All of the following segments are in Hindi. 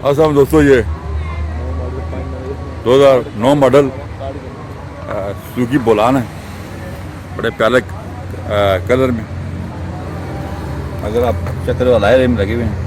असम दोस्तों ये 2009 मॉडल सुजुकी बोलान है, बड़े प्यारे कलर में। अगर आप चक्कर वाला में लगे हुए हैं।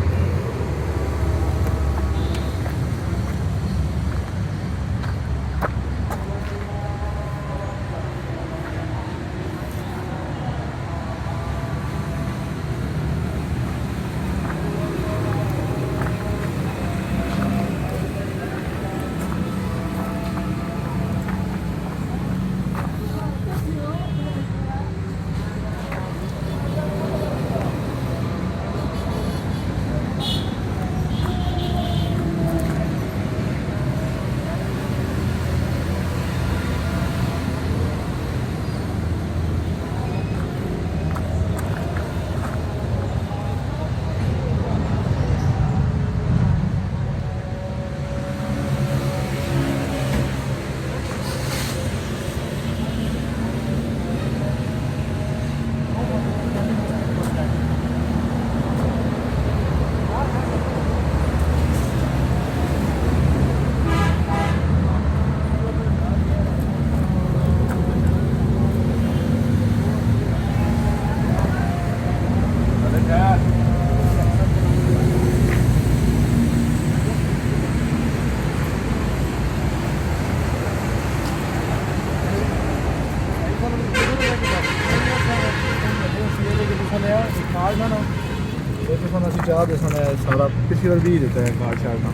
सारा पिछली बार भी देता है कार्ड शार्ड का।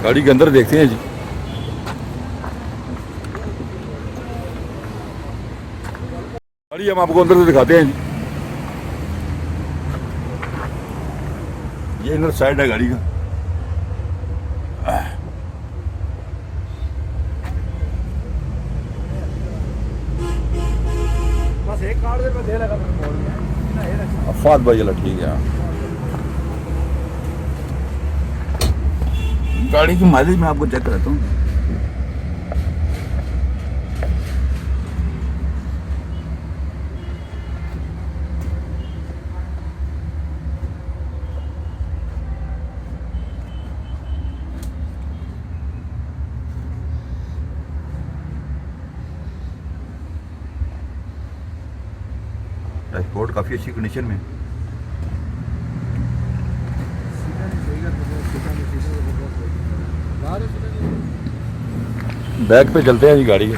गाड़ी के अंदर देखते हैं जी। गाड़ी हम आपको अंदर से दिखाते हैं जी। ये इनर साइड है गाड़ी का। बस एक कार्ड दे मैं दे लगा अफाद भाई चलो ठीक है। गाड़ी की माइलेज मैं आपको चेक कराता हूँ। डैशबोर्ड काफ़ी अच्छी कंडीशन में। बैक पे चलते हैं जी गाड़ी के।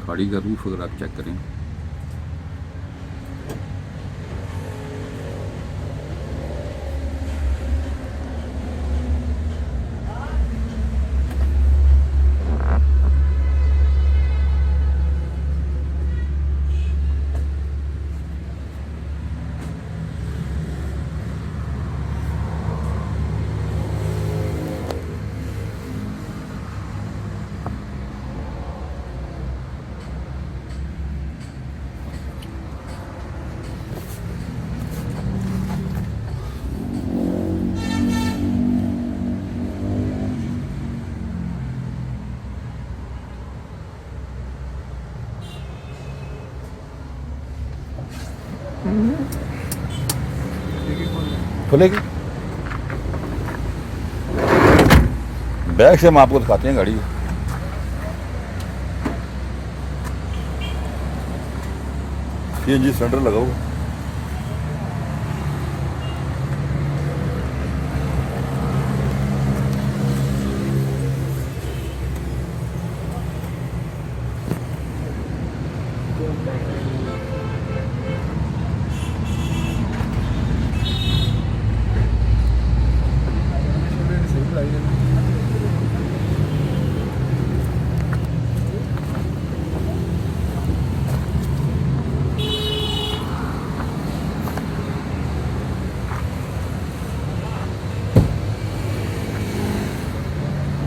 गाड़ी का रूफ अगर आप चेक करें, खुलेगी। बैक से हम आपको दिखाते हैं गाड़ी। सीएनजी सिलेंडर लगा हुआ।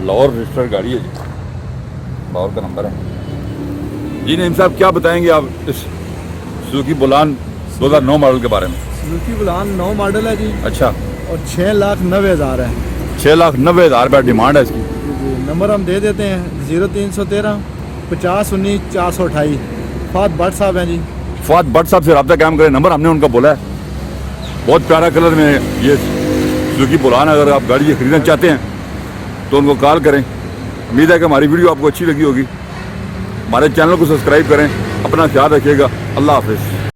लाहौर रजिस्टर्ड गाड़ी है जी, लाहौर का नंबर है जी। नईम साहब क्या बताएंगे आप इस सुजुकी बुलान 2009 मॉडल के बारे में? सुजुकी बुलान 9 मॉडल है जी अच्छा, और 6,90,000 है 6,90,000 रुपया डिमांड है इसकी। जी। नंबर हम दे देते हैं 0313 50 19 428। फात भट्ट साहब हैं जी। फात भट्ट साहब से रब्ता कायम करें, नंबर हमने उनका बोला है। बहुत प्यारा कलर में ये सुजुकी बुलान, अगर आप गाड़ी ये खरीदना चाहते हैं तो उनको कॉल करें। उम्मीद है कि हमारी वीडियो आपको अच्छी लगी होगी। हमारे चैनल को सब्सक्राइब करें, अपना ख्याल रखिएगा। अल्लाह हाफिज़।